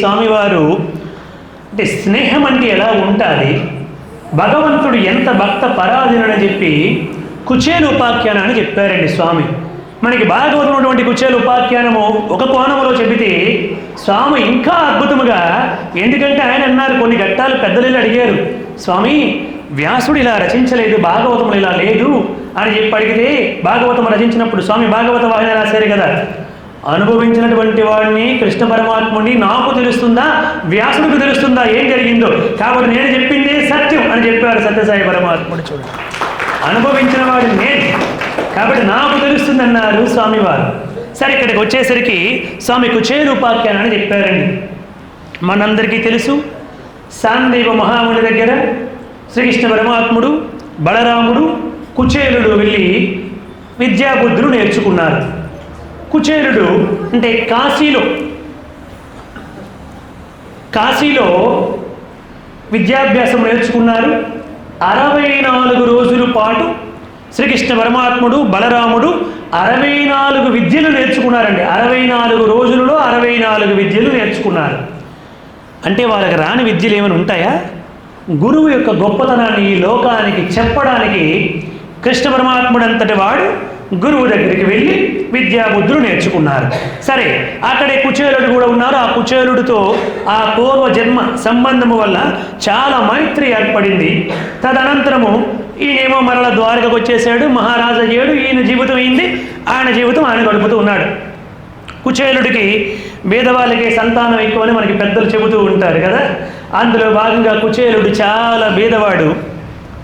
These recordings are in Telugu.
స్వామివారు అంటే స్నేహం అంటే ఎలా ఉంటుంది, భగవంతుడు ఎంత భక్త పరాధీనుడని చెప్పి కుచేల ఉపాఖ్యానాన్ని చెప్పారండి స్వామి. మనకి భాగవతం ఉన్నటువంటి కుచేల ఉపాఖ్యానము ఒక కోణంలో చెబితే స్వామి ఇంకా అద్భుతముగా, ఎందుకంటే ఆయన అన్నారు, కొన్ని ఘట్టాలు పెద్దలు అడిగారు, స్వామి వ్యాసుడు ఇలా రచించలేదు, భాగవతములు ఇలా లేదు అని చెప్పి అడిగితే, భాగవతం రచించినప్పుడు స్వామి భాగవత వాహిని రాశారు కదా, అనుభవించినటువంటి వాడిని కృష్ణ పరమాత్ముడిని నాకు తెలుస్తుందా, వ్యాసుడికి తెలుస్తుందా ఏం జరిగిందో, కాబట్టి నేను చెప్పిందే సత్యం అని చెప్పారు సత్యసాయి పరమాత్ముడు. చూడండి, అనుభవించిన వాడిని నేను, కాబట్టి నాకు తెలుస్తుంది అన్నారు స్వామివారు. సరే, ఇక్కడికి వచ్చేసరికి స్వామి కుచేల ఉపాఖ్యానాన్ని చెప్పారండి. మనందరికీ తెలుసు, సాందీప మహాముని దగ్గర శ్రీకృష్ణ పరమాత్ముడు, బలరాముడు, కుచేలుడు వెళ్ళి విద్యాబుద్ధులు నేర్చుకున్నారు. కుచేలుడు అంటే కాశీలో విద్యాభ్యాసం నేర్చుకున్నారు. 64 రోజుల పాటు శ్రీకృష్ణ పరమాత్ముడు, బలరాముడు 64 విద్యలు నేర్చుకున్నారండి. 64 రోజులలో 64 విద్యలు నేర్చుకున్నారు. అంటే వాళ్ళకి రాని విద్యలు ఏమైనా ఉంటాయా? గురువు యొక్క గొప్పతనాన్ని ఈ లోకానికి చెప్పడానికి కృష్ణ పరమాత్ముడు అంతటి వాడు గురువు దగ్గరికి వెళ్ళి విద్యాబుద్ధులు నేర్చుకున్నారు. సరే, అక్కడే కుచేలుడు కూడా ఉన్నారు. ఆ కుచేలుడితో ఆ పూర్వ జన్మ సంబంధము వల్ల చాలా మైత్రి ఏర్పడింది. తదనంతరము ఈయనేమో మరల ద్వారకకు వచ్చేసాడు, మహారాజు అయ్యాడు. ఈయన జీవితం అయింది, ఆయన జీవితం ఆయన గడుపుతూ ఉన్నాడు. కుచేలుడికి పేదవాళ్ళకి సంతానం ఎక్కువని మనకి పెద్దలు చెబుతూ ఉంటారు కదా, అందులో భాగంగా కుచేలుడు చాలా పేదవాడు.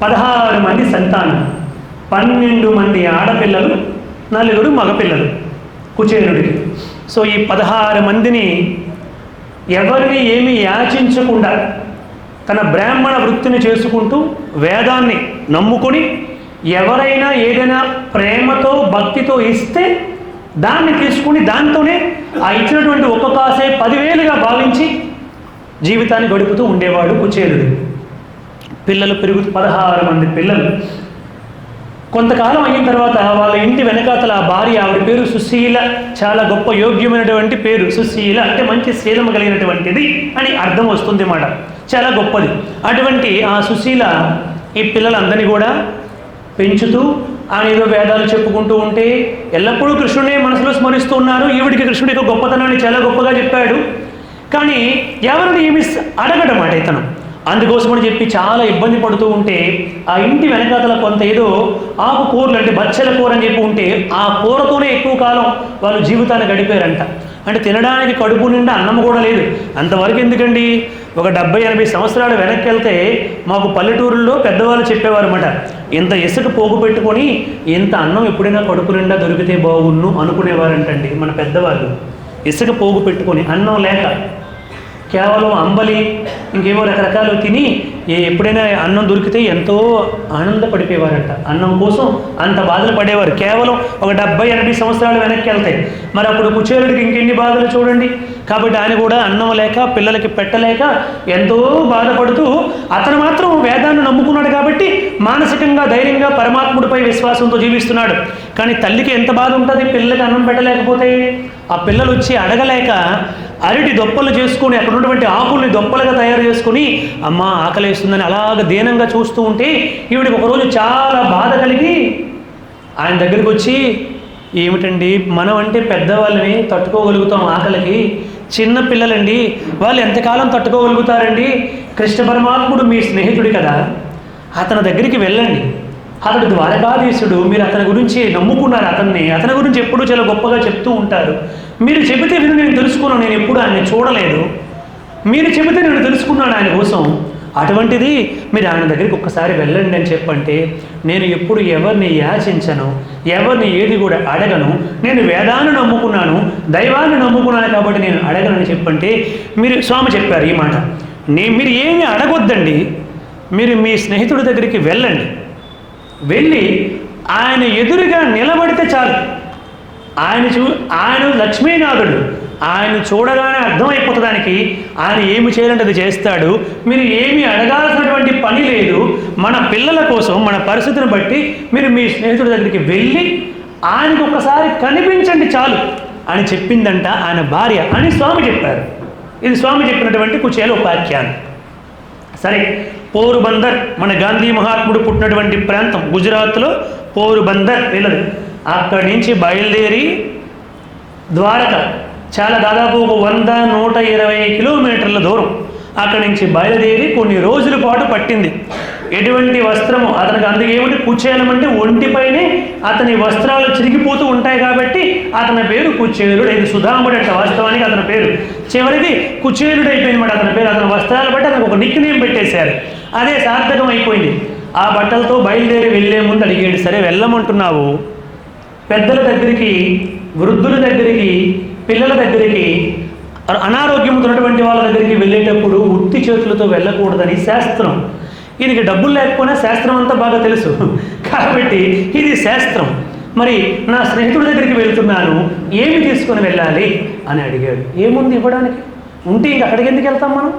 16 మంది సంతానం, 12 మంది ఆడపిల్లలు, 4 మగపిల్లలు కుచేలుడికి. సో ఈ 16 మందిని ఎవరిని ఏమీ యాచించకుండా తన బ్రాహ్మణ వృత్తిని చేసుకుంటూ వేదాన్ని నమ్ముకొని ఎవరైనా ఏదైనా ప్రేమతో భక్తితో ఇస్తే దాన్ని తీసుకుని దాంతోనే ఆ ఇచ్చినటువంటి ఒక్క కాసే 10,000గా భావించి జీవితాన్ని గడుపుతూ ఉండేవాడు కుచేలుడు. పిల్లలు 16 మంది పిల్లలు. కొంతకాలం అయిన తర్వాత వాళ్ళ ఇంటి వెనకాతల ఆ భార్య, ఆవిడ పేరు సుశీల, చాలా గొప్ప యోగ్యమైనటువంటి పేరు సుశీల, అంటే మంచి శీలం కలిగినటువంటిది అని అర్థం వస్తుంది మాట, చాలా గొప్పది. అటువంటి ఆ సుశీల ఈ పిల్లలందరినీ కూడా పెంచుతూ ఆయన ఏదో వేదాలు చెప్పుకుంటూ ఉంటే ఎల్లప్పుడూ కృష్ణుడే మనసులో స్మరిస్తూ ఉన్నారు. ఈవిడికి కృష్ణుడి యొక్క గొప్పతనాన్ని చాలా గొప్పగా చెప్పాడు. కానీ ఎవరిని ఏమి అడగడమాట ఇతను. అందుకోసమని చెప్పి చాలా ఇబ్బంది పడుతూ ఉంటే ఆ ఇంటి వెనకాతల కొంత ఏదో ఆకుకూరలు అంటే బచ్చల కూర అని చెప్పి ఉంటే ఆ కూరతోనే ఎక్కువ కాలం వాళ్ళు జీవితాన్ని గడిపారంట. అంటే తినడానికి కడుపు నిండా అన్నం కూడా లేదు. అంతవరకు ఎందుకండి, ఒక 70-80 సంవత్సరాలు వెనక్కి వెళ్తే మాకు పల్లెటూరుల్లో పెద్దవాళ్ళు చెప్పేవారు అన్నమాట, ఇంత ఇసుక పోగు పెట్టుకొని ఇంత అన్నం ఎప్పుడైనా కడుపు నిండా దొరికితే బాగున్ను అనుకునేవారంటండి మన పెద్దవాళ్ళు. ఇసుక పోగు పెట్టుకొని అన్నం లేక కేవలం అంబలి ఇంకేమో రకరకాలు తిని ఎప్పుడైనా అన్నం దొరికితే ఎంతో ఆనందపడిపోయేవారంట. అన్నం కోసం అంత బాధలు పడేవారు. కేవలం ఒక 70-80 సంవత్సరాలు వెనక్కి వెళ్తాయి. మరి అప్పుడు కుచేలుడికి ఇంకెన్ని బాధలు చూడండి. కాబట్టి ఆయన కూడా అన్నం లేక పిల్లలకి పెట్టలేక ఎంతో బాధపడుతూ, అతను మాత్రం వేదాన్ని నమ్ముకున్నాడు కాబట్టి మానసికంగా ధైర్యంగా పరమాత్ముడిపై విశ్వాసంతో జీవిస్తున్నాడు. కానీ తల్లికి ఎంత బాధ ఉంటుంది పిల్లలకి అన్నం పెట్టలేకపోతే. ఆ పిల్లలు వచ్చి అడగలేక అరటి దొప్పలు చేసుకొని అక్కడ ఉన్నటువంటి ఆకుల్ని దొప్పలుగా తయారు చేసుకుని అమ్మ ఆకలేస్తుందని అలాగ దీనంగా చూస్తూ ఉంటే ఈవిడికి ఒకరోజు చాలా బాధ కలిగి ఆయన దగ్గరికి వచ్చి, ఏమిటండి మనం అంటే పెద్దవాళ్ళని తట్టుకోగలుగుతాం ఆకలికి, చిన్న పిల్లలండి వాళ్ళు ఎంతకాలం తట్టుకోగలుగుతారండి, కృష్ణ పరమాత్ముడు మీ స్నేహితుడి కదా, అతని దగ్గరికి వెళ్ళండి, అతడు ద్వారకాధీశుడు, మీరు అతని గురించి నమ్ముకున్నారు, అతని గురించి ఎప్పుడూ చాలా గొప్పగా చెప్తూ ఉంటారు, మీరు చెబితే విని నేను తెలుసుకున్నాను, నేను ఎప్పుడు ఆయన్ని చూడలేదు, మీరు చెబితే నేను తెలుసుకున్నాను ఆయన కోసం, అటువంటిది మీరు ఆయన దగ్గరికి ఒక్కసారి వెళ్ళండి అని చెప్పంటే, నేను ఎప్పుడు ఎవరిని యాచించను, ఎవరిని ఏది కూడా అడగను, నేను వేదాన్ని నమ్ముకున్నాను, దైవాన్ని నమ్ముకున్నాను కాబట్టి నేను అడగనని చెప్పంటే మీరు స్వామి చెప్పారు ఈ మాట, మీరు ఏమీ అడగొద్దండి, మీరు మీ స్నేహితుడి దగ్గరికి వెళ్ళండి, వెళ్ళి ఆయన ఎదురుగా నిలబడితే చాలు, ఆయన లక్ష్మీనాథుడు, ఆయన చూడగానే అర్థమైపోతానికి ఆయన ఏమి చేయాలంటే అది చేస్తాడు, మీరు ఏమి అడగాల్సినటువంటి పని లేదు, మన పిల్లల కోసం మన పరిస్థితిని బట్టి మీరు మీ స్నేహితుడి దగ్గరికి వెళ్ళి ఆయనకు ఒక్కసారి కనిపించండి చాలు అని చెప్పిందంట ఆయన భార్య అని స్వామి చెప్పారు. ఇది స్వామి చెప్పినటువంటి కుచేల ఉపాఖ్యానం. సరే, పోరుబందర్ మన గాంధీ మహాత్ముడు పుట్టినటువంటి ప్రాంతం గుజరాత్లో పోరుబందర్ వెళ్ళదు. అక్కడి నుంచి బయలుదేరి ద్వారక చాలా దాదాపు ఒక 100-120 కిలోమీటర్ల దూరం అక్కడి నుంచి బయలుదేరి కొన్ని రోజుల పాటు పట్టింది. ఎటువంటి వస్త్రము అతనికి, అందుకే ఏమిటి కుచేలం అంటే ఒంటిపైనే అతని వస్త్రాలు చిరిగిపోతూ ఉంటాయి కాబట్టి అతని పేరు కుచేలుడు. ఇది సుధాముడు అంటే వాస్తవానికి అతని పేరు చివరికి కుచేలుడు అయిపోయింది అతని పేరు. అతని వస్త్రాలు బట్టి అతనికి ఒక నిక్ నేమ్ పెట్టేశారు. అదే సార్థకం అయిపోయింది. ఆ బట్టలతో బయలుదేరి వెళ్ళే ముందు అడిగాడు, సరే వెళ్ళమంటున్నావు, పెద్దల దగ్గరికి, వృద్ధుల దగ్గరికి, పిల్లల దగ్గరికి, అనారోగ్యంతో ఉన్నటువంటి వాళ్ళ దగ్గరికి వెళ్ళేటప్పుడు ఉత్తి చేతులతో వెళ్ళకూడదని శాస్త్రం. ఈయనకి డబ్బులు లేకపోయినా శాస్త్రం అంతా బాగా తెలుసు కాబట్టి ఇది శాస్త్రం. మరి నా స్నేహితుడి దగ్గరికి వెళ్తున్నాను, ఏమి తీసుకొని వెళ్ళాలి అని అడిగాడు. ఏముంది ఇవ్వడానికి, ఉంటే ఇంక అక్కడికి ఎందుకు వెళ్తాం మనం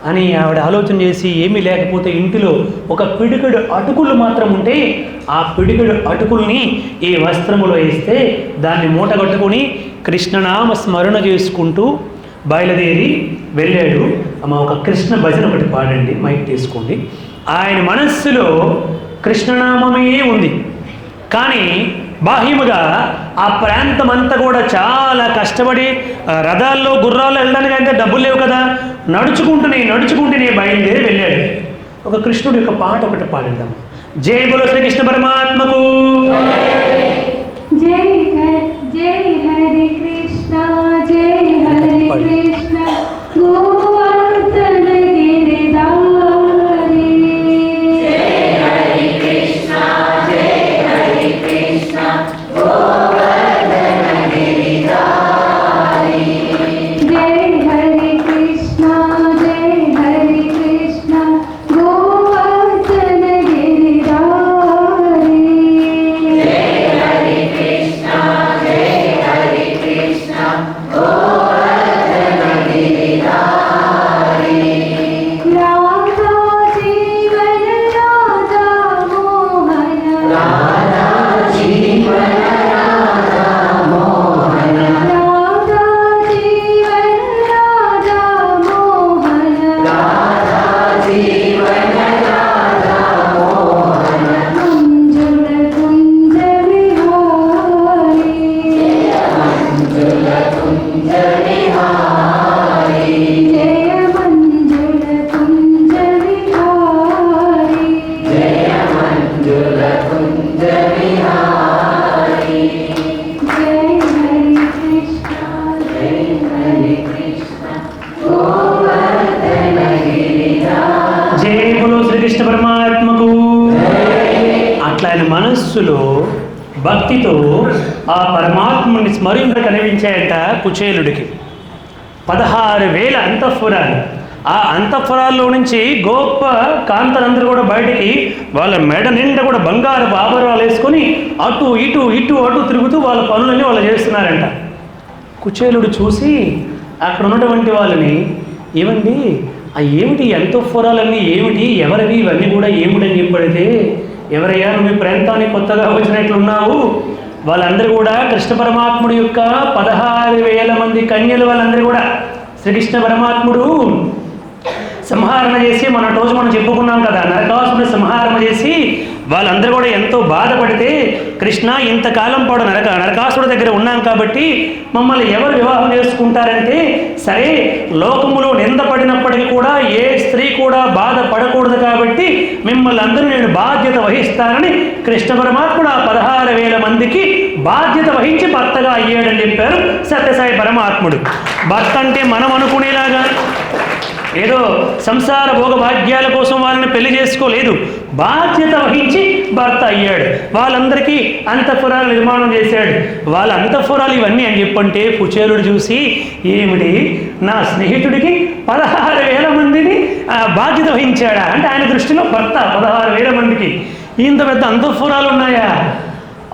అని ఆవిడ ఆలోచన చేసి, ఏమీ లేకపోతే ఇంటిలో ఒక పిడికెడు అటుకులు మాత్రం ఉంటే ఆ పిడికెడు అటుకుల్ని ఈ వస్త్రములో వేస్తే దాన్ని మూట కట్టుకుని కృష్ణనామ స్మరణ చేసుకుంటూ బయలుదేరి వెళ్ళాడు. అమ్మ ఒక కృష్ణ భజన ఒకటి పాడండి, మైక్ తీసుకోండి. ఆయన మనస్సులో కృష్ణనామమే ఉంది, కానీ బాహ్యముగా ఆ ప్రాంతం అంతా కూడా చాలా కష్టపడి రథాల్లో గుర్రాల్లో వెళ్ళడానికి అయితే డబ్బులు లేవు కదా, నడుచుకుంటూనే బయలుదేరి వెళ్ళాడు. ఒక కృష్ణుడి యొక్క పాట ఒకటి పాడిద్దాం. జై బోలో శ్రీకృష్ణ పరమాత్మకు. జై హరి కృష్ణ, జై హరి కృష్ణ, గోవర్ధన గిరిధారి. జై హరి కృష్ణ, జై హరి కృష్ణ, గోవర్ధన గిరిధారి. జై హరి కృష్ణ, జై హరి కృష్ణ, గోవర్ధన గిరిధారి. జై హరి కృష్ణ, జై హరి కృష్ణ, గోవర్ధన గిరిధారి. రాధా జీవన రాధా మోహన, రాధా జీవన రాధా మోహన, రాధా జీవన రాధా మోహన, రాధా జీవన రాధా మోహన, మంజుల కుంజ విహారి. మంజుల కుంజ విహారి, జయ మంజుల కుంజ విహారి, జయ మంజుల కుంజ విహారి. జై హరి కృష్ణ, జై హరి కృష్ణ, గోవర్ధన గిరిధారి. జై బోలో శ్రీకృష్ణ పరమాత్మకు. అట్లా ఆయన మనస్సులో భక్తితో ఆ పరమాత్ముని స్మరింప కనిపించాయట కుచేలుడికి. 16,000 అంతఃపురాలు. ఆ అంతఃపురాల్లో నుంచి గొప్ప కాంతలందరూ కూడా బయటికి వాళ్ళ మెడ నిండా కూడా బంగారు ఆభరణాలు వేసుకొని అటు ఇటు తిరుగుతూ వాళ్ళ పనులన్నీ వాళ్ళు చేస్తున్నారంట. కుచేలుడు చూసి అక్కడ ఉన్నటువంటి వాళ్ళని, ఏమండి ఏమిటి అంతఃపురాలన్నీ ఏమిటి, ఎవరివి ఇవన్నీ కూడా ఏమిటని చెప్పడితే, ఎవరయ్యా నువ్వు ఈ ప్రాంతానికి కొత్తగా వచ్చినట్లున్నావు, వాళ్ళందరూ కూడా కృష్ణ పరమాత్ముడి యొక్క 16,000 మంది కన్యలు వాళ్ళందరూ కూడా శ్రీకృష్ణ పరమాత్ముడు సంహారణ చేసి మనం చెప్పుకున్నాం కదా, నరకాసురుని సంహారణ చేసి వాళ్ళందరూ కూడా ఎంతో బాధపడితే, కృష్ణ ఇంతకాలం పాటు నరకాసురుడి దగ్గర ఉన్నాం కాబట్టి మమ్మల్ని ఎవరు వివాహం చేసుకుంటారంటే, సరే లోకములో నిందపడినప్పటికీ కూడా ఏ స్త్రీ కూడా బాధపడకూడదు కాబట్టి మిమ్మల్ని అందరూ నేను బాధ్యత వహిస్తానని కృష్ణ పరమాత్ముడు ఆ 16,000 మందికి బాధ్యత వహించి భర్తగా అయ్యాడని చెప్పారు సత్యసాయి పరమాత్ముడు. భర్త అంటే మనం అనుకునేలాగా ఏదో సంసార భోగ భాగ్యాల కోసం వాళ్ళని పెళ్లి చేసుకోలేదు, బాధ్యత వహించి భర్త అయ్యాడు. వాళ్ళందరికీ అంతఃపురాలు నిర్మాణం చేశాడు. వాళ్ళ అంతఃపురాలు ఇవన్నీ అని చెప్పంటే కుచేలుడు చూసి, ఏమిటి నా స్నేహితుడికి 16,000 మందిని బాధ్యత వహించాడా అంటే, ఆయన దృష్టిలో భర్త 16,000 మందికి ఇంత పెద్ద అంతఃపురాలు ఉన్నాయా?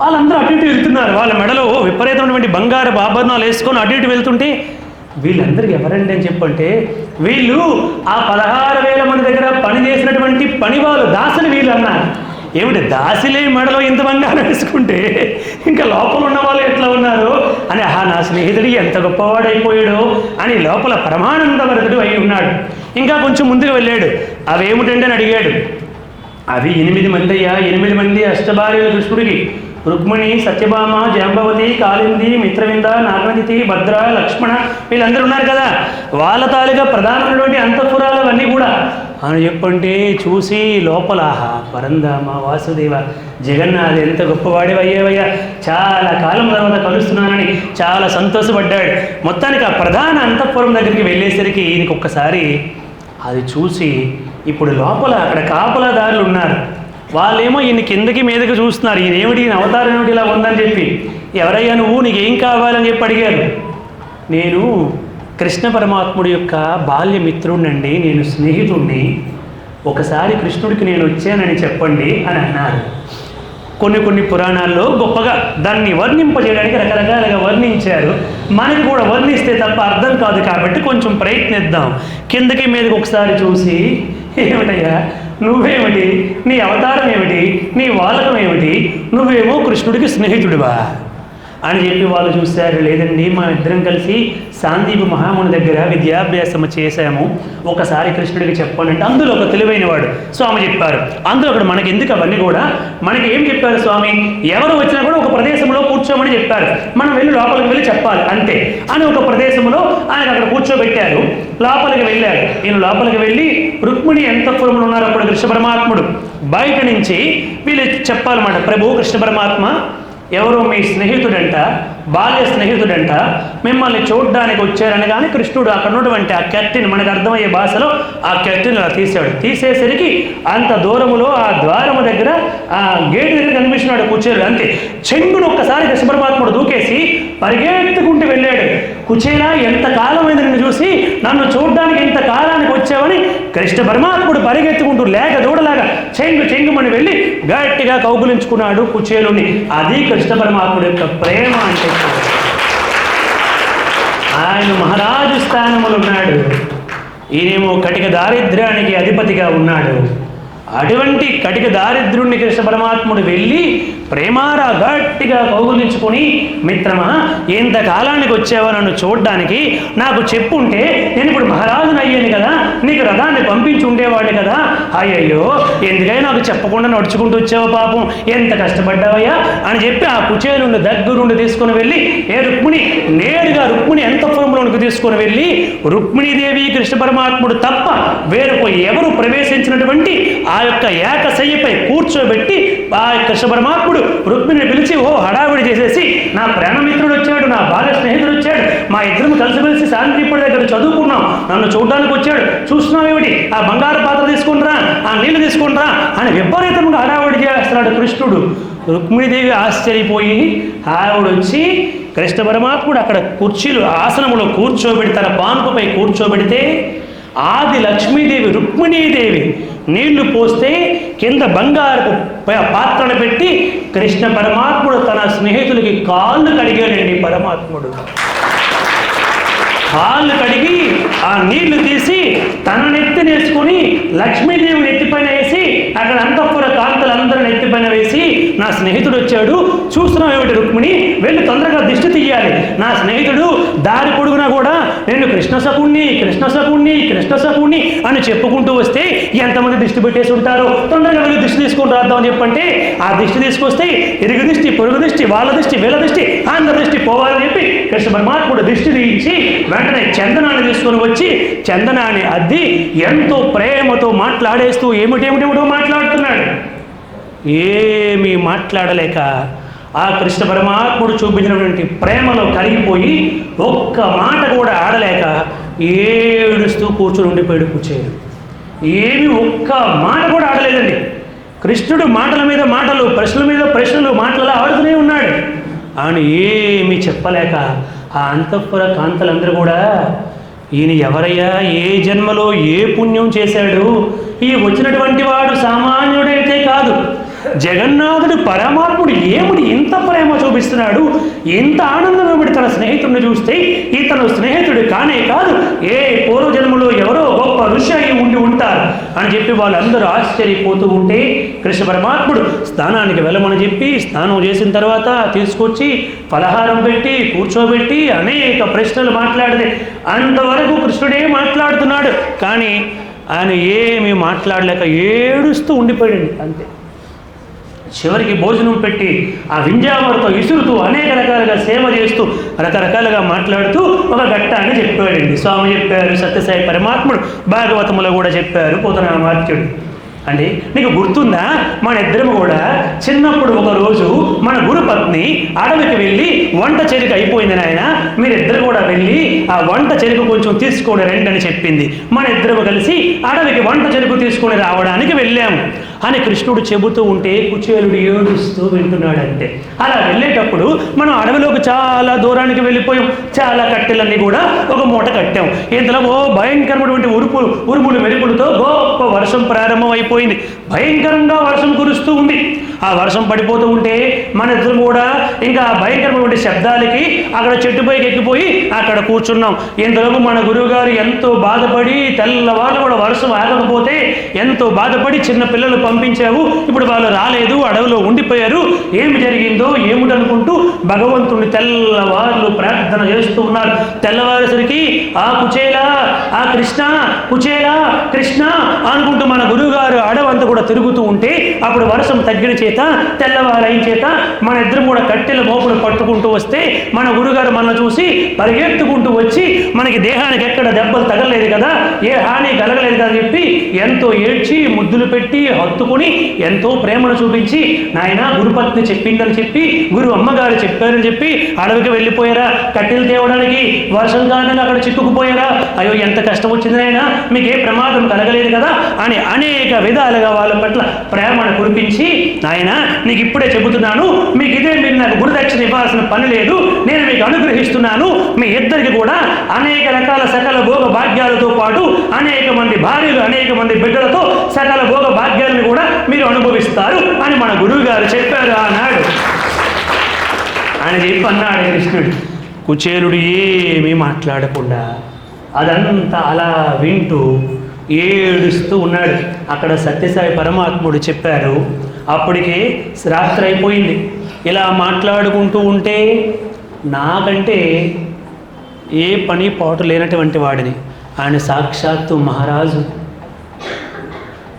వాళ్ళందరూ అటు ఇటు వెళ్తున్నారు. వాళ్ళ మెడలో విపరీతమైనటువంటి బంగారు ఆభరణాలు వేసుకొని అటు ఇటు వెళ్తుంటే, వీళ్ళందరికీ ఎవరండి అని చెప్పంటే, వీళ్ళు ఆ 16,000 మంది దగ్గర పనిచేసినటువంటి పనివాళ్ళు, దాసులు వీళ్ళు అన్నారు. ఏమిటి దాసిలే మెడలో ఇంత బంగారం వేసుకుంటే ఇంకా లోపల ఉన్న వాళ్ళు ఎట్లా ఉన్నారు అని, నా స్నేహితుడు ఎంత గొప్పవాడైపోయాడో అని లోపల పరమానందభరితుడు అయి ఉన్నాడు. ఇంకా కొంచెం ముందుకు వెళ్ళాడు. అవేమిటండి అని అడిగాడు. అవి 8 మంది అయ్యా, 8 మంది అష్టభార్యలు కృష్ణుడికి. రుక్మిణి, సత్యభామ, జాంబవతి, కాళింది, మిత్రవింద, నాగనదితి, భద్ర, లక్ష్మణ, వీళ్ళందరూ ఉన్నారు కదా, వాళ్ళ తాలుగా ప్రధానమైనటువంటి అంతఃపురాలు అవన్నీ కూడా అని చెప్పంటే చూసి లోపల పరంధామ, వాసుదేవ, జగన్నాథ్ ఎంత గొప్పవాడి అయ్యేవయ్యా, చాలా కాలం తర్వాత కలుస్తున్నానని చాలా సంతోషపడ్డాడు. మొత్తానికి ఆ ప్రధాన అంతఃపురం దగ్గరికి వెళ్ళేసరికి ఈయనకి ఒక్కసారి అది చూసి, ఇప్పుడు లోపల అక్కడ కాపలాదారులు ఉన్నారు, వాళ్ళేమో ఈయన కిందకి మీదకి చూస్తున్నారు. ఈయన అవతారం ఏమిటి ఇలా ఉందని చెప్పి. ఎవరయ్యా నువ్వు, నీకేం కావాలని చెప్పి అడిగారు. నేను కృష్ణ పరమాత్ముడి యొక్క బాల్యమిత్రుడినండి, నేను స్నేహితుడిని, ఒకసారి కృష్ణుడికి నేను వచ్చానని చెప్పండి అని అన్నారు. కొన్ని పురాణాల్లో గొప్పగా దాన్ని వర్ణింపజేయడానికి రకరకాలుగా వర్ణించారు. మనకి కూడా వర్ణిస్తే తప్ప అర్థం కాదు కాబట్టి కొంచెం ప్రయత్నిద్దాం. కిందకి మీదకి ఒకసారి చూసి, ఏమిటయ్యా నువ్వేమిటి, నీ అవతారం ఏమిటి, నీ వాలకం ఏమిటి, నువ్వేమో కృష్ణుడికి స్నేహితుడివా అని చెప్పి వాళ్ళు చూశారు. లేదండి, మా ఇద్దరం కలిసి సాందీప మహాముని దగ్గర విద్యాభ్యాసం చేశాము, ఒకసారి కృష్ణుడికి చెప్పండి అంటే అందులో ఒక తెలివైనవాడు స్వామి చెప్పారు. అందులో ఒకటి మనకి ఎందుకు అవన్నీ కూడా, మనకి ఏం చెప్పారు స్వామి, ఎవరు వచ్చినా కూడా ఒక ప్రదేశంలో కూర్చోమని చెప్పారు, మనం వెళ్ళి లోపలికి వెళ్ళి చెప్పాలి అంతే అని ఒక ప్రదేశంలో ఆయన అక్కడ కూర్చోబెట్టారు. లోపలికి వెళ్ళారు. ఈయన లోపలికి వెళ్ళి రుక్మిణి అంతఃపురంలో ఉన్నారు. అప్పుడు కృష్ణ పరమాత్ముడు బయట నుంచి వీళ్ళు చెప్పాలన్నమాట, ప్రభు కృష్ణ పరమాత్మ ఎవరో మీ స్నేహితుడంట, బాల్య స్నేహితుడంట, మిమ్మల్ని చూడడానికి వచ్చారని. కానీ కృష్ణుడు అక్కడ ఉన్నటువంటి ఆ కెర్టిన్, మనకు అర్థమయ్యే భాషలో ఆ కెర్టిన్ అలా తీసాడు. తీసేసరికి అంత దూరములో ఆ ద్వారము దగ్గర ఆ గేటు దగ్గర కనిపిస్తున్నాడు కుచేలు. అంతే, చెంగును ఒక్కసారి కృష్ణ పరమాత్ముడు దూకేసి పరిగెత్తుకుంటూ వెళ్ళాడు. కుచేలా, ఎంత కాలమైంది నిన్ను చూసి, నన్ను చూడడానికి ఇంత కాలానికి వచ్చావని కృష్ణ పరమాత్ముడు పరిగెత్తుకుంటూ లేక దూడలాగా చెంగుమని వెళ్ళి గట్టిగా కౌగులించుకున్నాడు కుచేలుని. అది కృష్ణ పరమాత్ముడు యొక్క ప్రేమ అంటే. ఆయన మహారాజు స్థానములు ఉన్నాడు, ఈయనేమో కటిక దారిద్ర్యానికి అధిపతిగా ఉన్నాడు. అటువంటి కటిక దారిద్ర్యుణ్ణి కృష్ణ పరమాత్ముడు వెళ్ళి ప్రేమారా గట్టిగా కౌగులించుకొని, మిత్రమా ఎంతకాలానికి వచ్చావో నన్ను చూడడానికి, నాకు చెప్పుంటే నేను ఇప్పుడు మహారాజుని అయ్యాను కదా, నీకు రథాన్ని పంపించి ఉండేవాడిని కదా, అయ్యయ్యో ఎందుకై నాకు చెప్పకుండా నడుచుకుంటూ వచ్చావో, పాపం ఎంత కష్టపడ్డావయ్యా అని చెప్పి ఆ కుచేలుని దగ్గరుండి తీసుకుని వెళ్ళి, నేరుగా రుక్మిణి అంతఃపురంలోనికి తీసుకుని వెళ్ళి, రుక్మిణీదేవి కృష్ణ పరమాత్ముడు తప్ప వేరుపోయి ఎవరు ప్రవేశించినటువంటి ఆ యొక్క ఏకశయ్యపై కూర్చోబెట్టి ఆ కృష్ణ పరమాత్ముడు రుక్మిణిని పిలిచి హడావిడి చేసేసి, నా ప్రాణమిత్రుడు వచ్చాడు, నా బాల్య స్నేహితుడు వచ్చాడు, మా ఇద్దరం కలిసి శాంతిపుడి దగ్గర చదువుకున్నాం, నన్ను చూడడానికి వచ్చాడు, చూస్తున్నావు ఏమిటి, ఆ బంగారు పాత్ర తీసుకుంటారా, ఆ నీళ్లు తీసుకుంటారా అని విపరీతంగా హడావిడి చేస్తున్నాడు కృష్ణుడు. రుక్మిణీదేవి ఆశ్చర్యపోయి ఆవిడ వచ్చి కృష్ణ పరమాత్ముడు అక్కడ కుర్చీలు ఆసనములో కూర్చోబెడి తన పాన్పుపై కూర్చోబెడితే ఆది లక్ష్మీదేవి రుక్మిణీదేవి నీళ్లు పోస్తే కింద బంగారు పాత్రను పెట్టి కృష్ణ పరమాత్ముడు తన స్నేహితులకి కాళ్ళు కడిగాడండి. పరమాత్ముడు కాళ్ళు కడిగి ఆ నీళ్లు తీసి తన నెత్తినేసుకుని లక్ష్మీదేవి నెత్తిపైన వేసి అక్కడ అంతఃపుర కాంతలందరూ నెత్తిపైన వేసి, నా స్నేహితుడు వచ్చాడు, చూస్తున్నావు ఏమిటి రుక్మిణి, వెళ్ళి తొందరగా దిష్టి తీయాలి, నా స్నేహితుడు దారి పొడుగునా కూడా నేను కృష్ణశకుణ్ణి అని చెప్పుకుంటూ వస్తే ఎంతమంది దిష్టి పెట్టేసి ఉంటారో, తొందరగా వెళ్ళి దిష్టి తీసుకొని రాద్దామని చెప్పంటే ఆ దిష్టి తీసుకొస్తే ఇరుగు దిష్టి, పొరుగు దిష్టి, వాళ్ళ దిష్టి, వీళ్ళ దిష్టి, అందరి దిష్టి పోవాలని చెప్పి కృష్ణ పరమాత్ముడు దిష్టి తీయించి వెంటనే చందనాన్ని తీసుకొని వచ్చి చందనాన్ని అద్ది ఎంతో ప్రేమతో మాట్లాడేస్తూ ఏమిటేమిటో మాట్లాడుతున్నాడు. ఏమీ మాట్లాడలేక ఆ కృష్ణ పరమాత్ముడు చూపించినటువంటి ప్రేమలో కరిగిపోయి ఒక్క మాట కూడా ఆడలేక ఏడుస్తూ కూర్చొని ఉండిపోయాడు కుచేలు. ఏమి ఒక్క మాట కూడా ఆడలేదండి. కృష్ణుడు మాటల మీద మాటలు, ప్రశ్నల మీద ప్రశ్నలు, మాటలలో ఆడుతూనే ఉన్నాడు. ఆయన ఏమీ చెప్పలేక ఆ అంతఃపుర కాంతలందరూ కూడా, ఈయన ఎవరయ్యా, ఏ జన్మలో ఏ పుణ్యం చేశాడు, ఈ వచ్చినటువంటి వాడు సామాన్యుడైతే కాదు, జగన్నాథుడు పరమాత్ముడు ఏమిటి ఇంత ప్రేమ చూపిస్తున్నాడు, ఇంత ఆనందం ఏమిటి తన స్నేహితుడిని చూస్తే, ఇతను స్నేహితుడు కానే కాదు, ఏ పూర్వజన్మలో ఎవరో గొప్ప ఋషి అయి ఉంటారు అని చెప్పి వాళ్ళందరూ ఆశ్చర్యపోతూ ఉంటే కృష్ణ పరమాత్ముడు స్నానానికి వెళ్ళమని చెప్పి స్నానం చేసిన తర్వాత తీసుకొచ్చి పలహారం పెట్టి కూర్చోబెట్టి అనేక ప్రశ్నలు మాట్లాడితే అంతవరకు కృష్ణుడే మాట్లాడుతున్నాడు. కానీ ఆయన ఏమీ మాట్లాడలేక ఏడుస్తూ ఉండిపోయాడు. అంతే. చివరికి భోజనం పెట్టి ఆ వింజామరతో ఇసురుతూ అనేక రకాలుగా సేవ చేస్తూ రకరకాలుగా మాట్లాడుతూ ఒక ఘట్టాన్ని చెప్పాడండి. స్వామి చెప్పారు, సత్యసాయి పరమాత్ముడు భాగవతములో కూడా చెప్పారు పోతనామాత్యుడు. అంటే నీకు గుర్తుందా, మన ఇద్దరం కూడా చిన్నప్పుడు ఒకరోజు మన గురుపత్ని అడవికి వెళ్ళి వంట చెరుకు అయిపోయింది నాయన, మీరిద్దరు కూడా వెళ్ళి ఆ వంట చెరుకు కొంచెం తీసుకొని రండి అని చెప్పింది. మన ఇద్దరు కలిసి అడవికి వంట చెరుకు తీసుకొని రావడానికి వెళ్ళాము అని కృష్ణుడు చెబుతూ ఉంటే కుచేలుడు ఏడుస్తూ వింటున్నాడంటే. అలా వెళ్ళేటప్పుడు మనం అడవిలోకి చాలా దూరానికి వెళ్ళిపోయాం. చాలా కట్టెలన్నీ కూడా ఒక మూట కట్టాం. ఇంతలో భయంకరమైనటువంటి ఉరుములు మెరుపులతో గొప్ప వర్షం ప్రారంభం అయిపోయింది. భయంకరంగా వర్షం కురుస్తూ ఉంది. ఆ వర్షం పడిపోతూ ఉంటే మన ఇద్దరు కూడా ఇంకా భయంకరమైనటువంటి శబ్దాలకి అక్కడ చెట్టుపైకి ఎక్కిపోయి అక్కడ కూర్చున్నాం. ఇంతలోపు మన గురువు గారు ఎంతో బాధపడి తెల్లవారు కూడా వర్షం ఆగకపోతే ఎంతో బాధపడి చిన్న పిల్లలు పంపించావు, ఇప్పుడు వాళ్ళు రాలేదు, అడవిలో ఉండిపోయారు, ఏమి జరిగిందో ఏమిటనుకుంటూ భగవంతుని తెల్లవారులు ప్రార్థన చేస్తూ ఉన్నారు. తెల్లవారేసరికి ఆ కుచేలా, ఆ కృష్ణ, కుచేలా కృష్ణ అనుకుంటూ మన గురువుగారు అడవంతా కూడా తిరుగుతూ ఉంటే అప్పుడు వర్షం తగ్గిన చేత తెల్లవారైన చేత మన ఇద్దరు కూడా కట్టెల మోపుడు పట్టుకుంటూ వస్తే మన గురుగారు మనల్ని చూసి పరిగెత్తుకుంటూ వచ్చి మనకి దేహానికి ఎక్కడ దెబ్బలు తగలలేదు కదా, ఏ హాని కలగలేదు కదా అని చెప్పి ఎంతో ఏడ్చి ముద్దులు పెట్టి హత్తుకుని ఎంతో ప్రేమను చూపించి నాయన గురుపత్ని చెప్పిందని చెప్పి గురు అమ్మగారు చెప్పారని చెప్పి అడవికి వెళ్ళిపోయారా, కట్టెలు తేవడానికి వర్షం కారణంగా అక్కడ చిక్కుకుపోయారా, అయ్యో ఎంత కష్టం వచ్చింది నాయన, మీకు ఏ ప్రమాదం కలగలేదు కదా అని అనేక విధాలుగా వాళ్ళ పట్ల ప్రేమను కురిపించి నాయన నీకు ఇప్పుడే చెబుతున్నాను, మీకు ఇదే మీరు నాకు గురుదక్షిణ ఇవ్వాల్సిన పని లేదు, నేను మీకు అనుగ్రహిస్తున్నాను, మీ ఇద్దరికి కూడా అనేక రకాల సకల భోగ భాగ్యాలతో పాటు అనేక మంది భార్యలు అనేక మంది బిడ్డలతో సకల భోగ భాగ్యాలను కూడా మీరు అనుభవిస్తారు అని మన గురువు గారు చెప్పారు ఆనాడు అని చెప్పి అన్నాడు కృష్ణుడు. కుచేలుడు ఏమీ మాట్లాడకుండా అదంతా అలా వింటూ ఏడుస్తూ ఉన్నాడు. అక్కడ సత్యసాయి పరమాత్ముడు చెప్పారు, అప్పటికే రాత్రి అయిపోయింది. ఇలా మాట్లాడుకుంటూ ఉంటే నాకంటే ఏ పని పాటు లేనటువంటి వాడిని, ఆయన సాక్షాత్తు మహారాజు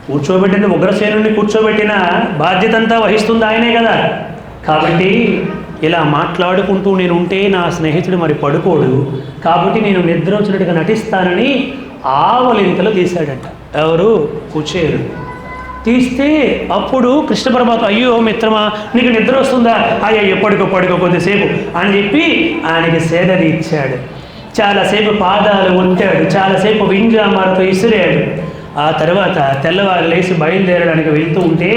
కూర్చోబెట్టిన ఉగ్రసేనుని కూర్చోబెట్టిన బాధ్యత అంతా వహిస్తుంది ఆయనే కదా. కాబట్టి ఇలా మాట్లాడుకుంటూ నేను ఉంటే నా స్నేహితుడు మరి పడుకోడు, కాబట్టి నేను నిద్ర వచ్చినట్టుగా నటిస్తానని ఆవలింతలు తీశాడంట. ఎవరు? కుచేలుడు. తీస్తే అప్పుడు కృష్ణ పరమాత్మ అయ్యో మిత్రమా నీకు నిద్ర వస్తుందా, అయ్యో పడుకో కొద్దిసేపు అని చెప్పి ఆయనకి సేదది ఇచ్చాడు. చాలాసేపు పాదాలు ఉంచాడు, చాలాసేపు వింజామారుతో ఇసిరాడు. ఆ తర్వాత తెల్లవారు లేచి బయలుదేరడానికి వెళ్తూ ఉంటే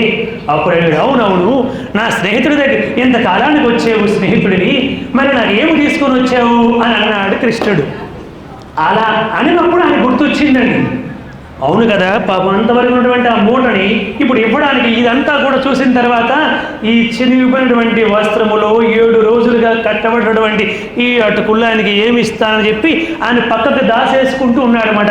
అప్పుడు అవునవును నా స్నేహితుడి దగ్గర ఇంతకాలానికి వచ్చావు స్నేహితుడిని, మరి నాకు ఏమి తీసుకొని వచ్చావు అని అన్నాడు కృష్ణుడు. అలా అనినప్పుడు ఆయన గుర్తొచ్చిందండి. అవును కదా పాపం అంతవరకు ఉన్నటువంటి ఆ మూటని ఇప్పుడు ఇవ్వడానికి ఇదంతా కూడా చూసిన తర్వాత ఈ చినిగిపోయినటువంటి వస్త్రములో 7 రోజులుగా కట్టబడినటువంటి ఈ అటుకుల్లానికి ఏమి ఇస్తానని చెప్పి ఆయన పక్కకు దాసేసుకుంటూ ఉన్నాడనమాట.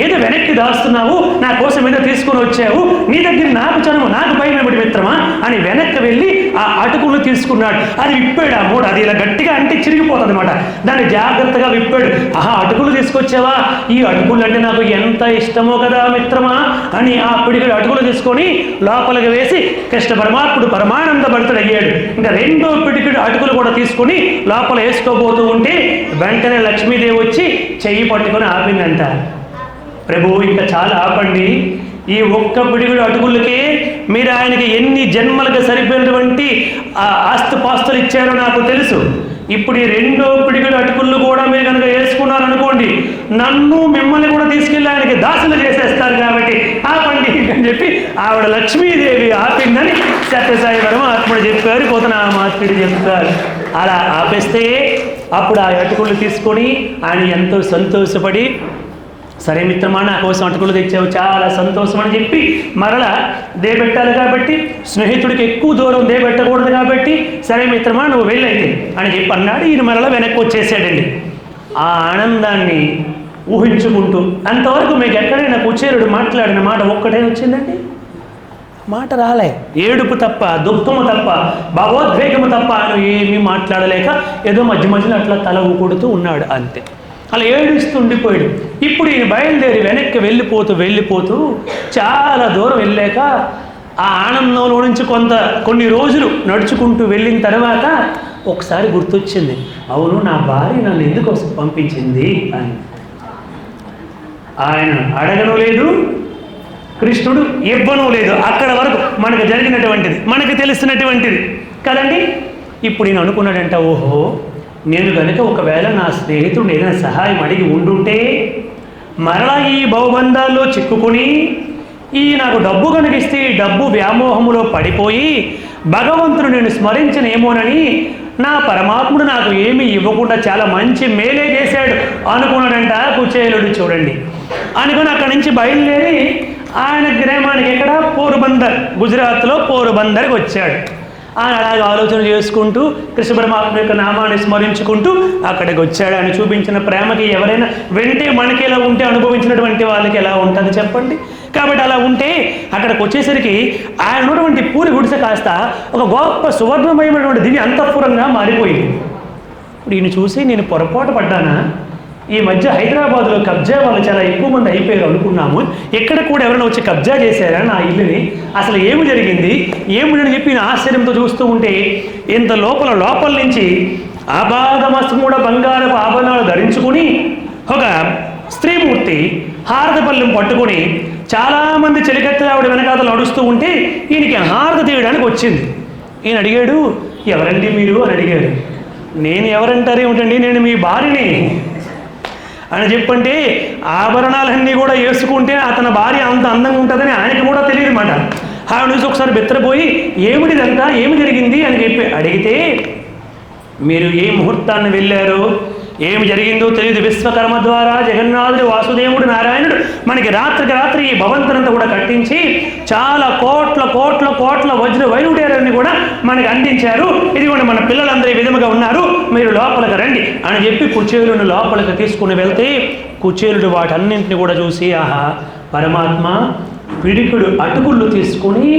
ఏదో వెనక్కి దాస్తున్నావు, నా కోసం ఏదో తీసుకొని వచ్చావు, నీ దగ్గర నాకు చనువు, నాకు భయం ఏమిటి మిత్రమా అని వెనక్కి వెళ్ళి ఆ అటుకులు తీసుకున్నాడు. అది విప్పాడు ఆ మూట, అది ఇలా గట్టిగా అంటే చిరిగిపోతుంది అనమాట. దాన్ని జాగ్రత్తగా విప్పాడు. ఆహా అటుకులు తీసుకొచ్చావా, ఈ అటుకులు అంటే నాకు ఎంత ఇష్టమో కదా మిత్రమా అని ఆ పిడికిడి అటుకులు తీసుకొని లోపలికి వేసి కృష్ణ పరమాత్ముడు పరమానంద భరితుడయ్యాడు. ఇంకా 2వ పిడికిడి అటుకులు కూడా తీసుకొని లోపల వేసుకోబోతూ ఉంటే వెంటనే లక్ష్మీదేవి వచ్చి చెయ్యి పట్టుకొని ఆపిందంట. ప్రభు ఇంకా చాలా ఆపండి, ఈ ఒక్క పిడికిడి అటుకులకే మీరు ఆయనకి ఎన్ని జన్మలకు సరిపోయినటువంటి ఆస్తిపాస్తులు ఇచ్చారో నాకు తెలుసు. ఇప్పుడు ఈ 2వ పిడికిడి అటుకుళ్ళు కూడా మీరు కనుక వేసుకున్నారనుకోండి, నన్ను మిమ్మల్ని కూడా తీసుకెళ్ళి ఆయనకి దాసులు చేసేస్తారు, కాబట్టి ఆపండి అని చెప్పి ఆవిడ లక్ష్మీదేవి ఆపిందని సత్యసాయి పరమాత్ముడు చెప్పారు, పోతనామాత్ముడు చెప్పారు. అలా ఆపేస్తే అప్పుడు ఆ అటుకుళ్ళు తీసుకొని ఆయన ఎంతో సంతోషపడి సరే మిత్రమా నా కోసం అటుకులు తెచ్చావు చాలా సంతోషం అని చెప్పి మరలా దేబెట్టాలి కాబట్టి స్నేహితుడికి ఎక్కువ దూరం దేబెట్టకూడదు కాబట్టి సరే మిత్రమా నువ్వు వెళ్ళైతే అని చెప్పి అన్నాడు. ఈయన మరలా వెనక్కి వచ్చేసాడండి. ఆ ఆనందాన్ని ఊహించుకుంటూ. అంతవరకు మీకు ఎక్కడైనా కుచేలుడు మాట్లాడిన మాట ఒక్కటే వచ్చిందండి? మాట రాలే. ఏడుపు తప్ప, దుఃఖము తప్ప, భావోద్వేగము తప్ప ఆయన ఏమీ మాట్లాడలేక ఏదో మధ్య మధ్యలో అట్లా తల ఊకొడుతూ ఉన్నాడు అంతే. అలా ఏడుస్తూ ఉండిపోయాడు. ఇప్పుడు ఈయన బయలుదేరి వెనక్కి వెళ్ళిపోతూ చాలా దూరం వెళ్ళాక ఆ ఆనందంలో నుంచి కొన్ని రోజులు నడుచుకుంటూ వెళ్ళిన తర్వాత ఒకసారి గుర్తొచ్చింది, అవును నా భార్య నన్ను ఎందుకు పంపించింది అని. ఆయన అడగను లేదు, కృష్ణుడు ఇవ్వను లేదు. అక్కడ వరకు మనకు జరిగినటువంటిది, మనకు తెలిసినటువంటిది కదండి. ఇప్పుడు నేను అనుకున్నాడంట, ఓహో నేను కనుక ఒకవేళ నా స్నేహితుడు ఏదైనా సహాయం అడిగి ఉండుంటే మరలా ఈ భవబంధాల్లో చిక్కుకొని నాకు డబ్బు కనిపిస్తే ఈ డబ్బు వ్యామోహములో పడిపోయి భగవంతుడు నేను స్మరించనేమోనని నా పరమాత్ముడు నాకు ఏమీ ఇవ్వకుండా చాలా మంచి మేలే చేశాడు అనుకున్నాడంట కుచేలుడు. చూడండి, అనుకుని అక్కడి నుంచి బయలుదేరి ఆయన గ్రామానికి ఎక్కడ పోరుబందర్, గుజరాత్లో పోరుబందర్కి వచ్చాడు. ఆయన అలాగే ఆలోచన చేసుకుంటూ కృష్ణ పరమాత్మ యొక్క నామాన్ని స్మరించుకుంటూ అక్కడికి వచ్చాడు. ఆయన చూపించిన ప్రేమకి ఎవరైనా వెంటే మనకి ఎలా ఉంటే అనుభవించినటువంటి వాళ్ళకి ఎలా ఉంటుంది చెప్పండి. కాబట్టి అలా ఉంటే అక్కడికి వచ్చేసరికి ఆయన ఉన్నటువంటి పూరి గుడిసె కాస్త ఒక గొప్ప సువర్ణమయమైనటువంటి దివ్య అంతఃపురంగా మారిపోయింది. ఇప్పుడు ఈయన చూసి నేను పొరపాటు పడ్డానా? ఈ మధ్య హైదరాబాద్లో కబ్జా వాళ్ళు చాలా ఎక్కువ మంది అయిపోయారు అనుకున్నాము, ఎక్కడ కూడా ఎవరైనా వచ్చి కబ్జా చేశారా నా ఇల్లుని, అసలు ఏమి జరిగింది ఏమిటని చెప్పి నేను ఆశ్చర్యంతో చూస్తూ ఉంటే ఇంత లోపల నుంచి ఆబాధమస్తు కూడా బంగారపు ఆభరణాలు ధరించుకుని ఒక స్త్రీమూర్తి హారతి పట్టుకుని చాలామంది చెలికత్తెలావిడ వెనకాతలు నడుస్తూ ఉంటే ఈయనకి హారతి తీయడానికి వచ్చింది. ఈయన అడిగాడు, ఎవరండి మీరు అని అడిగాడు. నేను ఎవరంటారు ఏమిటండి, నేను మీ భార్యని అని చెప్పంటే ఆభరణాలన్నీ కూడా వేసుకుంటే అతని భార్య అంత అందంగా ఉంటుందని ఆయనకి కూడా తెలియదు అన్నమాట. ఆవిడ నుంచి ఒకసారి బెత్తరపోయి ఏమిటిదంతా ఏమి జరిగింది అని చెప్పి అడిగితే, మీరు ఏ ముహూర్తాన్ని వెళ్ళారో ఏమి జరిగిందో తెలియదు, విశ్వకర్మ ద్వారా జగన్నాథుడు వాసుదేవుడు నారాయణుడు మనకి రాత్రికి రాత్రి ఈ భవంతునంతా కూడా కట్టించి చాలా కోట్ల వజ్ర వైడూర్యాలన్నీ కూడా మనకి అందించారు. ఇదిగోండి మన పిల్లలందరూ ఈ విధముగా ఉన్నారు, మీరు లోపలికి రండి అని చెప్పి కుచేలుని లోపలికి తీసుకుని వెళ్తే కుచేలుడు వాటన్నింటిని కూడా చూసి, ఆహా పరమాత్మ పిడికుడు అటుకుళ్ళు తీసుకుని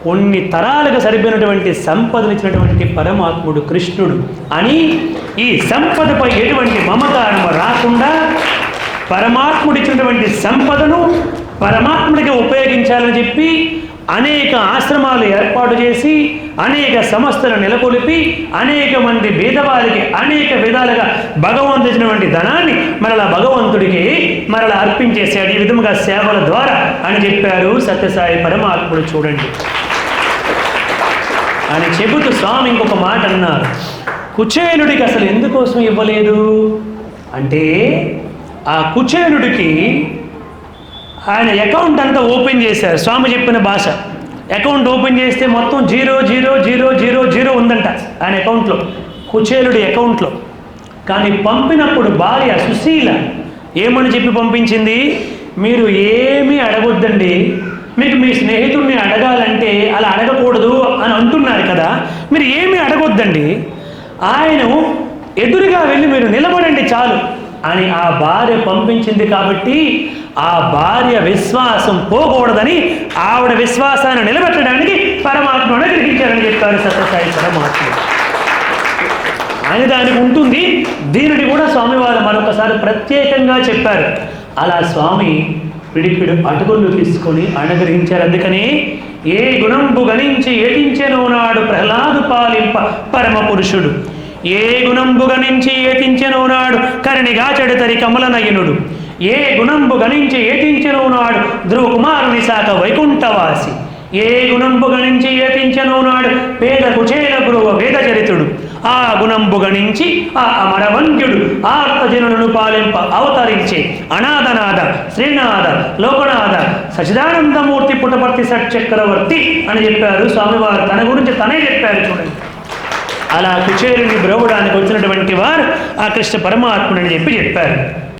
కొన్ని తరాలకు సరిపోయినటువంటి సంపదనిచ్చినటువంటి పరమాత్ముడు కృష్ణుడు అని, ఈ సంపదపై ఎటువంటి మమకారం రాకుండా పరమాత్ముడిచ్చినటువంటి సంపదను పరమాత్ముడికి ఉపయోగించాలని చెప్పి అనేక ఆశ్రమాలు ఏర్పాటు చేసి అనేక సంస్థలు నెలకొల్పి అనేక మంది పేదవారికి అనేక విధాలుగా భగవంతుడిచ్చినటువంటి ధనాన్ని మరలా భగవంతుడికి మరలా అర్పించేశాడు ఈ విధముగా సేవల ద్వారా అని చెప్పారు సత్యసాయి పరమాత్ముడు. చూడండి అని చెబుతూ స్వామి ఇంకొక మాట అన్నారు, కుచేలుడికి అసలు ఎందుకోసం ఇవ్వలేదు అంటే, ఆ కుచేలుడికి ఆయన అకౌంట్ అంతా ఓపెన్ చేశారు. స్వామి చెప్పిన భాష, అకౌంట్ ఓపెన్ చేస్తే మొత్తం 00000 ఉందంట ఆయన అకౌంట్లో, కుచేలుడి అకౌంట్లో. కానీ పంపినప్పుడు భార్య సుశీల ఏమని చెప్పి పంపించింది, మీరు ఏమీ అడగొద్దండి, మీకు మీ స్నేహితుడిని అడగాలంటే అలా అడగకూడదు అని అంటున్నారు కదా, మీరు ఏమీ అడగొద్దండి, ఆయన ఎదురుగా వెళ్ళి మీరు నిలబడండి చాలు అని ఆ భార్య పంపించింది. కాబట్టి ఆ భార్య విశ్వాసం పోకూడదని ఆవిడ విశ్వాసాన్ని నిలబెట్టడానికి పరమాత్మ అనుగ్రహించారని చెప్పారు సత్యసాయి పరమాత్మ. ఆయన దానికి ఉంటుంది. దీనిని కూడా స్వామివారు మరొకసారి ప్రత్యేకంగా చెప్పారు. అలా స్వామి పిడిపిడు అటుకుళ్ళు తీసుకొని అనుగ్రహించారు. అందుకని ఏ గుణంబు గణించి ఏటించెనో నాడు ప్రహ్లాదు పాలింప పరమ పురుషుడు, ఏ గుణంబు గణించి ఏటించెనో నాడు కరణిగాచడు తరి కమలనయనుడు, ఏ గుణంబు గణించి ఏటించెనో నాడు ధ్రువ కుమారుని శాఖ వైకుంఠవాసి, ఏ గుణంబు గణించి ఏటించెనో నాడు పేద కుచేల గురువ వేదచరితుడు, ఆ గుణంబు గణించి ఆ అమరవంద్యుడు ఆర్తజనులను పాలింప అవతరించే అనాథనాథ శ్రీనాథ లోకనాథ సచిదానందమూర్తి పుటపర్తి సట్చక్రవర్తి అని చెప్పారు స్వామివారు. తన గురించి తనే చెప్పారు. చూడండి, అలా కుచేలుని బ్రోవడానికి వచ్చినటువంటి వారు ఆ కృష్ణ పరమాత్ముడని చెప్పి చెప్పారు.